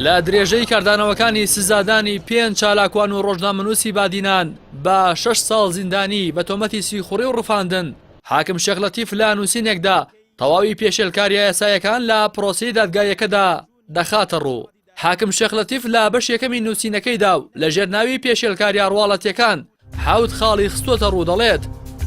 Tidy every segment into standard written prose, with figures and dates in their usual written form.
لە درێژەی کاردانەوەکانی سزادانی 5 چالاکوان و ڕۆژنامەنووسی بادینان بە 6 ساڵ زیندانی بە تۆمەتی سیخوڕی و ڕفاندن. حاکم شێخ لەتیف لە نووسینێکدا تەواوی پێشێلکاریە یاسایەکان لە پرۆسی دادگایەکەدا دەخاتە ڕوو. حاکم شێخ لەتیف لە بەش یەکەمی نووسینەکەیدا و لە ژێرناوی پێشێلکاریە ڕواڵەتیەکان حوت خاڵی خستووەتە ڕوو دەڵێت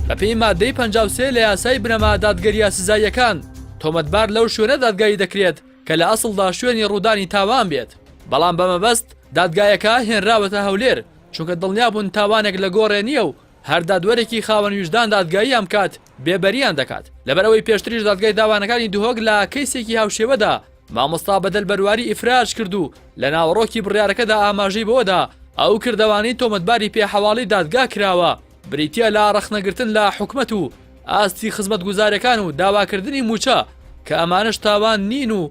بە پێی مادەی 53 لە یاسای بنەما دادگەریە سزاییەکان تۆمەتبار لەو شوێنە دادگایی دەکرێت کە لە ئەسڵدا شوێنی ڕوودانی تاوان بێت. بەڵام بەمەبەست دادگایەکە هێنراوەتە هەولێر چونکە دڵنیا بوون تاوانێک لە گۆڕێ نییە و هەر دادوەرێکی خاوەن ویژدان دادگایی ئەم کات بێبەریان دەکات. لەبەرەوەی پێشتریش دادگای داوانەکانی دوهۆک لە کەیسێکی هاوشێوەدا مامۆستا بەدەل بەرواری ئیفراج کرد و لە ناوەڕۆکی بڕیارەکەدا ئاماژەی بۆدا ئەو کردەوانی تۆمەتباری پێحەواڵی دادگا کراوە بریتیە لە ڕەخنەگرتن لە حکومەت و ئاستی خزمەتگوزارەکان و داواکردنی موچە کە ئەمانش تاوان نین و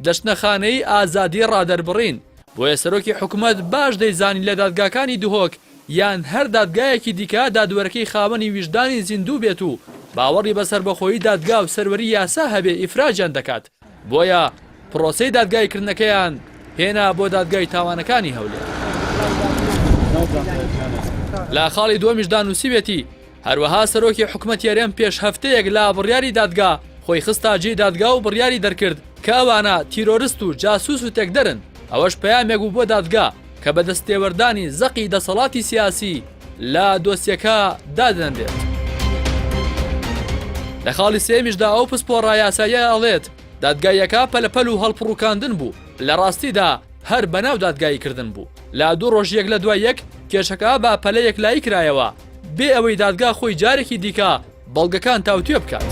دەچنە خانەی ئازادی ڕادەربڕین. بۆیە سەرۆکی حکومەت باش دەیزانی لە دادگاکانی دوهۆک یان هەر دادگایەکی دیکە دادوەرەکەی خاوەنی ویژدانی زیندوو بێت و باوەڕی بەسەر بەخۆیی دادگا و سەروەری یاسا هەبێ ئیفراجیان دەکات. بۆیە پرۆسەی دادگایکردنەکەیان هێنا بۆ دادگای تاوانەکانی هەولێر. لە خاڵی دووەمیشدا نووسیبێتی هەروەها سەرۆکی حکومەت یاریان پێش هەفتەیەک لە بڕیاری دادگا خۆی خستە جێی دادگا و بڕیاری دەرکرد کە ئەوانە تیرۆریست و جاسوس و تێکدەرن. ئەوەش پەیامێک بوو بۆ دادگا کە بە دەستێوەردانی زەقی دەسەڵاتی سیاسی لە دۆسیەکە دادەنرێت. لە خاڵی سێمیشدا ئەو پسپۆڕە یاساییە ئەڵێت دادگایەکە پەلەپەل و هەڵپڕووکاندن بوو لە ڕاستیدا هەر بەناو دادگاییکردن بوو. لە دوو ڕۆژ یەک لە دوای یەک کێشەکە بە پەلەیەک لای کرایەوە بێ ئەوەی دادگا خۆی جارێکی دیکە بەڵگەکان تاوتوێ بکات.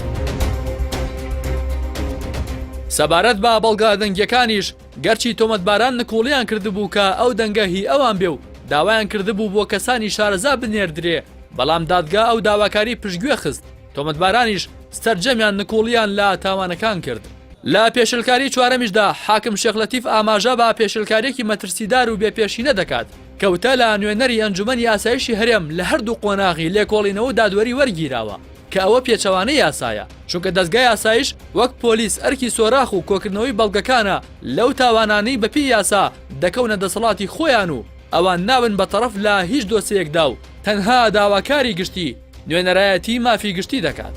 سەبارەت بە بەڵگە دەنگیەکانیش گەرچی تۆمەتباران نکۆڵیان کردبوو کە ئەو دەنگە هی ئەوان بێ و داوایان کردبوو بۆ کەسانی شارەزا بنێردرێ بەڵام دادگا ئەو داواکاری پشتگوێ خست. تۆمەتبارانیش سەرجەمیان نکۆڵیان لە تاوانەکان کرد. لە پێشلکاری چوارەمیشدا حاکم شێخ لەتیف ئاماژە بە پێشلکارێکی مەترسیدار و بێپێشینە دەکات کەوتە لە نوێنەری ئەنجومەنی یاسایشی هەرێم لە هەردوو قۆناغی لێکۆڵینەوە دادوەری وەرگیراوە کە ئەوە پێچەوانەی یاسایە چونکە دەستگای یاسایش وەک پۆلیس ئەرکی سۆراخ و کۆکردنەوەی بەڵگەکانە لەو تاوانانەی بەپی یاسا دەکەونە دەسەڵاتی خۆیان و ئەوان ناون بەتەرەف لە هیچ دۆسەیەکدا و تەنها داواکاری گشتی نوێنەرایەتی مافی گشتی دەکات.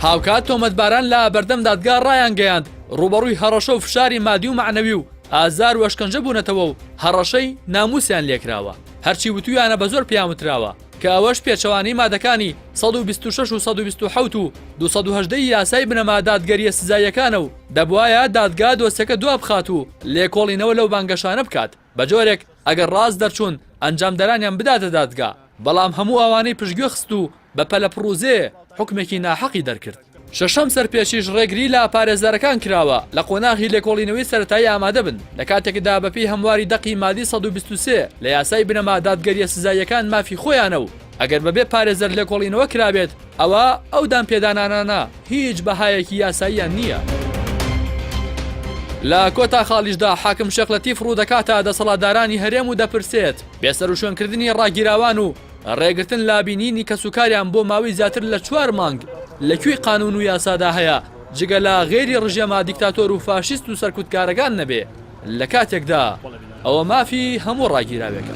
هاوکات تۆمەتباران لە بەردەم دادگا ڕایان گەیاند ڕوبەڕووی هەڕەشە و فشاری مادی و معنەوی و ئازار و ئەشکەنجە بوونەتەوە و هەڕەشەی ناموسیان لێکراوە. هەرچی وتویانە بە زۆر پیاموتراوە کە ئەوەش پێچەوانەی مادەکانی 126 و 127 و 218 یاسای بنەما دادگەریە سزاییەکانە و دەبوایە دادگا دۆستەکە دوا بخات و لێکۆڵینەوە لەو بانگەشانە بکات بە جۆرێک ئەگەر ڕاست دەرچوون ئەنجامدەرانیان بداتە دادگا. بەڵام هەموو ئەوانەی پشتگوێ خست و بە پەلە پرۆزێ حکمێکی ناحەقی دەرکرد. شەشەم سەرپێچیش ڕێگری لە پارێزەرەکان کراوە لە قۆناغی لێکۆڵینەوەی سەرەتایی ئامادە بن لە کاتێکدا بەپێی هەمواری دەقی مادی 123 لە یاسای بنەما دادگەریە سزاییەکان مافی خۆیانە و ئەگەر بەبێ پارێزەر لێکۆڵینەوە کرابێت ئەوە ئەو دامپێدانانانە هیچ بەهایەکی یاساییان نییە. لە کۆتا خاڵیشدا حاکم شێخ لەتیف ڕوو دەکاتە دەسەڵاتدارانی هەرێم و دەپرسێت بێسەر و شوێنکردنی ڕاگیراوان و ڕێگرتن لا بینینی کەسوکاریان بۆ ماوەی زیاتر لە 4 مانگ لەکوێی قانون و یاسادا هەیە جگە لە غێری ڕژێما دیکتاتۆر و فاشیست و سەرکوتکارەکان نەبێ لە کاتێکدا ئەوە مافی هەموو ڕاگیراوێکە.